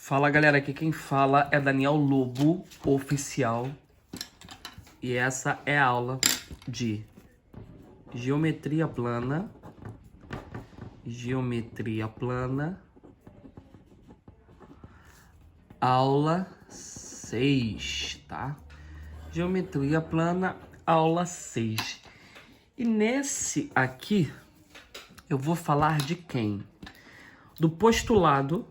Fala galera, aqui quem fala é Daniel Lobo Oficial e essa é a aula de geometria plana, aula 6, tá? Geometria plana, aula 6. E nesse aqui eu vou falar de quem? Do postulado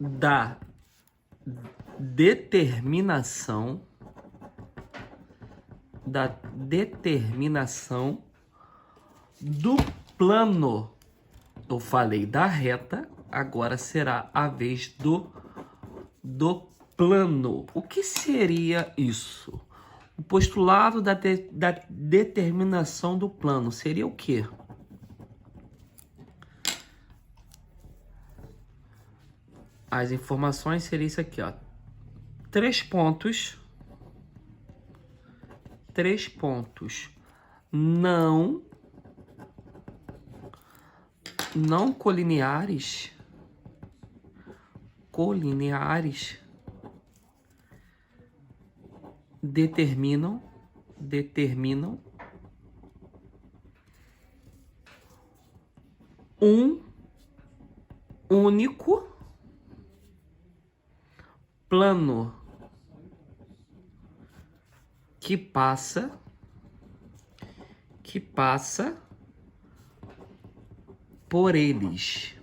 da determinação do plano. Eu falei da reta, agora será a vez do plano. O que seria isso? O postulado da determinação do plano seria o quê? As informações seriam isso aqui, ó. Três pontos não colineares determinam um único plano que passa por eles.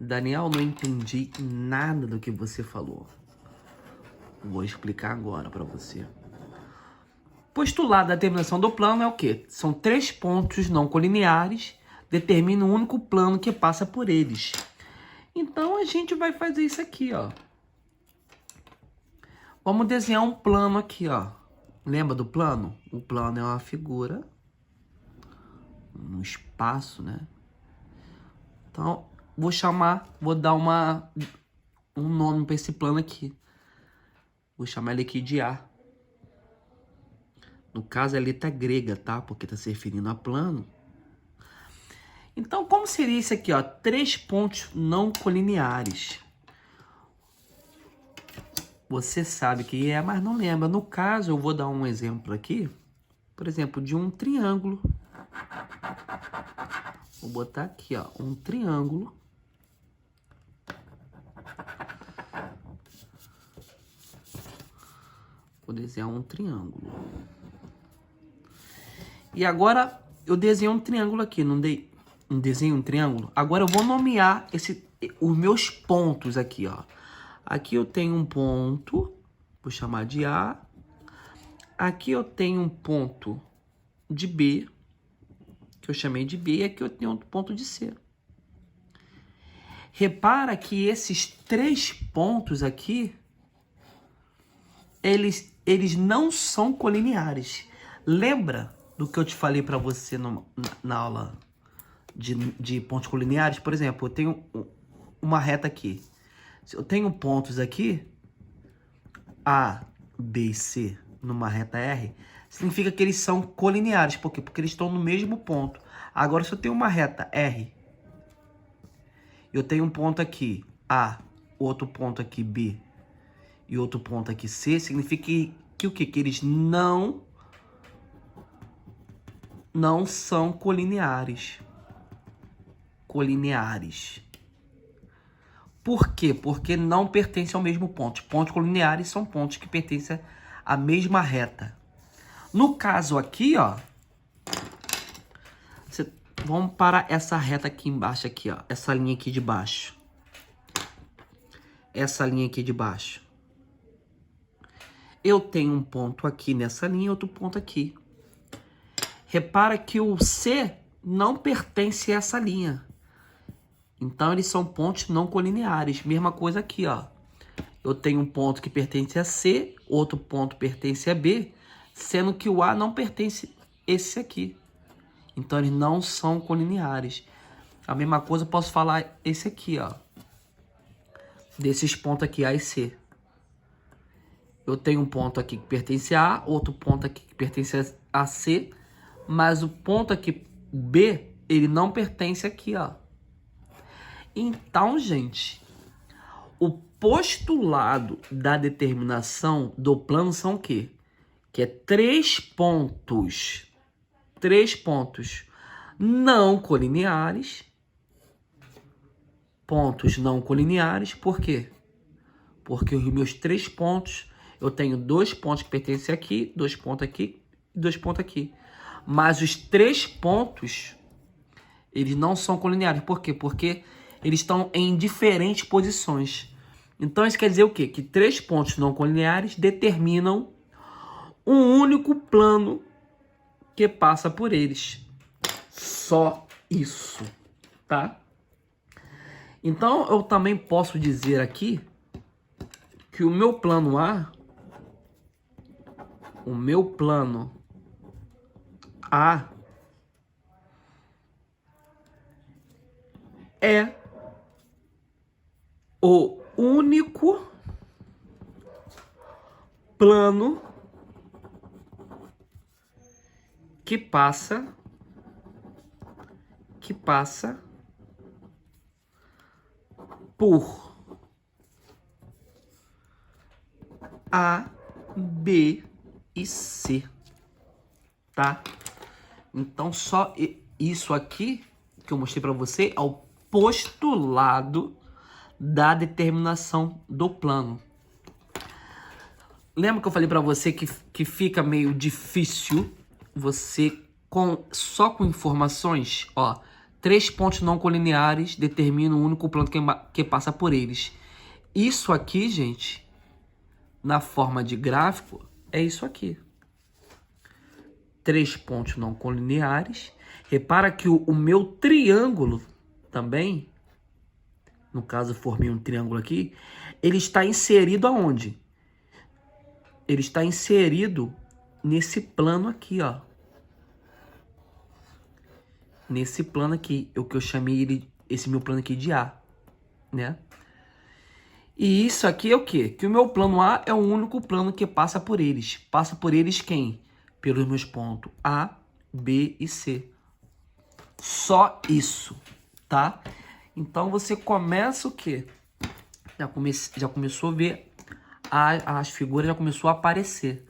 Daniel, não entendi nada do que você falou. Vou explicar agora para você. Postulado da determinação do plano é o quê? São três pontos não colineares, determina um único plano que passa por eles. Então a gente vai fazer isso aqui, ó. Vamos desenhar um plano aqui, ó. Lembra do plano? O plano é uma figura, um espaço, né? Então, vou dar um nome para esse plano aqui. Vou chamar ele aqui de A. No caso, é letra grega, tá? Porque tá se referindo a plano. Então, como seria isso aqui, ó? Três pontos não colineares. Você sabe que é, mas não lembra. No caso, eu vou dar um exemplo aqui. Por exemplo, de um triângulo. Vou botar aqui, ó, um triângulo. Vou desenhar um triângulo. E agora, eu desenhei um triângulo aqui, não desenho um triângulo? Agora eu vou nomear os meus pontos aqui, ó. Aqui eu tenho um ponto, vou chamar de A. Aqui eu tenho um ponto de B, que eu chamei de B, e aqui eu tenho outro ponto de C. Repara que esses três pontos aqui, eles não são colineares. Lembra do que eu te falei para você na aula de pontos colineares? Por exemplo, eu tenho uma reta aqui. Se eu tenho pontos aqui, A, B e C, numa reta R, significa que eles são colineares. Por quê? Porque eles estão no mesmo ponto. Agora, se eu tenho uma reta R, eu tenho um ponto aqui A, outro ponto aqui B e outro ponto aqui C, significa que o quê? Que eles não são colineares. Por quê? Porque não pertencem ao mesmo ponto. Pontos colineares são pontos que pertencem à mesma reta. No caso aqui, ó, vamos para essa reta aqui embaixo, aqui, ó, essa linha aqui de baixo. Essa linha aqui de baixo. Eu tenho um ponto aqui nessa linha e outro ponto aqui. Repara que o C não pertence a essa linha. Então, eles são pontos não colineares. Mesma coisa aqui, ó. Eu tenho um ponto que pertence a C, outro ponto pertence a B, sendo que o A não pertence a esse aqui. Então, eles não são colineares. A mesma coisa eu posso falar esse aqui, ó. Desses pontos aqui, A e C. Eu tenho um ponto aqui que pertence a A, outro ponto aqui que pertence a C, mas o ponto aqui B, ele não pertence aqui, ó. Então, gente, o postulado da determinação do plano são o quê? Que é 3 pontos. 3 pontos não colineares. Pontos não colineares. Por quê? Porque os meus 3 pontos, eu tenho 2 pontos que pertencem aqui, 2 pontos aqui e 2 pontos aqui. Mas os 3 pontos, eles não são colineares. Por quê? Porque eles estão em diferentes posições. Então, isso quer dizer o quê? Que 3 pontos não colineares determinam um único plano que passa por eles. Só isso, tá? Então, eu também posso dizer aqui que o meu plano A, é o único plano que passa por A, B e C, tá? Então, só isso aqui que eu mostrei para você é o postulado da determinação do plano. Lembra que eu falei para você que fica meio difícil você só com informações? Ó, 3 pontos não colineares determinam o único plano que passa por eles. Isso aqui, gente, na forma de gráfico, é isso aqui. 3 pontos não colineares. Repara que o meu triângulo também, no caso eu formei um triângulo aqui, ele está inserido aonde? Ele está inserido nesse plano aqui, ó. Nesse plano aqui, o que eu chamei esse meu plano aqui de A, né? E isso aqui é o quê? Que o meu plano A é o único plano que passa por eles. Passa por eles quem? Pelos meus pontos A, B e C. Só isso, tá? Então você começa o quê? Já começou a ver, as figuras já começou a aparecer.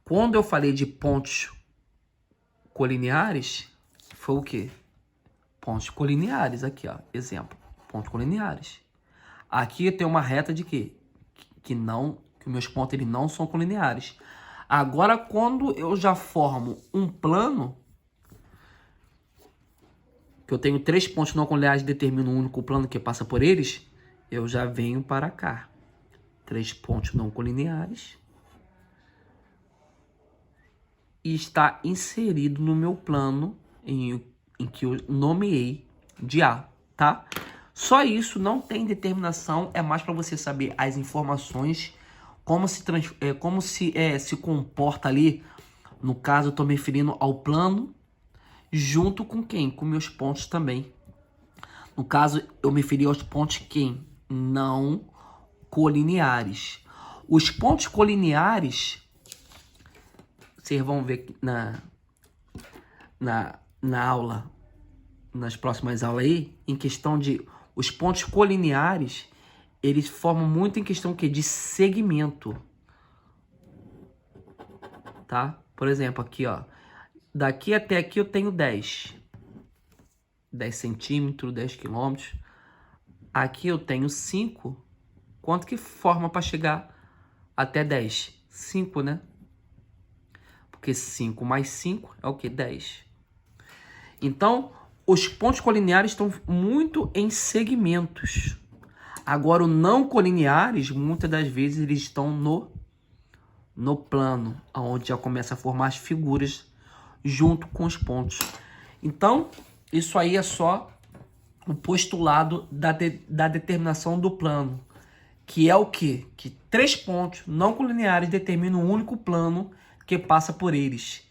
Quando eu falei de pontos colineares, foi o quê? Pontos colineares, aqui ó, exemplo, pontos colineares. Aqui tem uma reta de quê? Que meus pontos eles não são colineares. Agora, quando eu já formo um plano, que eu tenho 3 pontos não colineares e determino um único plano que passa por eles, eu já venho para cá. 3 pontos não colineares. E está inserido no meu plano em que eu nomeei de A, tá? Só isso, não tem determinação, é mais para você saber as informações, como se comporta ali. No caso, eu estou me referindo ao plano, junto com quem? Com meus pontos também. No caso, eu me referi aos pontos quem? Não colineares. Os pontos colineares, vocês vão ver na aula, nas próximas aulas aí, em questão de os pontos colineares, eles formam muito em questão que de segmento, tá? Por exemplo, aqui, ó, daqui até aqui eu tenho 10 centímetros, 10 quilômetros. Aqui eu tenho 5. Quanto que forma para chegar até 10? 5, né? Porque 5 mais 5 é o que? 10. Então, os pontos colineares estão muito em segmentos. Agora, os não colineares, muitas das vezes, eles estão no plano, onde já começa a formar as figuras junto com os pontos. Então, isso aí é só o postulado da determinação do plano, que é o quê? Que 3 pontos não colineares determinam um único plano que passa por eles.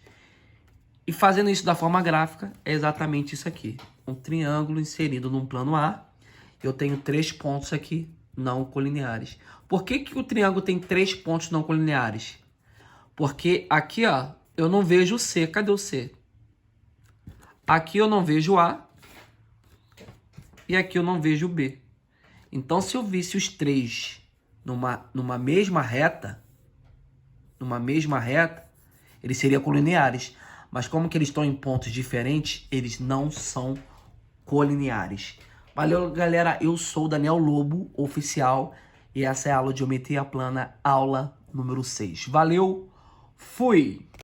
E fazendo isso da forma gráfica, é exatamente isso aqui. Um triângulo inserido num plano A. Eu tenho 3 pontos aqui não colineares. Por que o triângulo tem 3 pontos não colineares? Porque aqui, ó, eu não vejo o C. Cadê o C? Aqui eu não vejo o A. e aqui eu não vejo o B. Então, se eu visse os três numa mesma reta, eles seriam colineares. Mas como que eles estão em pontos diferentes, eles não são colineares. Valeu, galera. Eu sou o Daniel Lobo, oficial. E essa é a aula de geometria plana, aula número 6. Valeu, fui!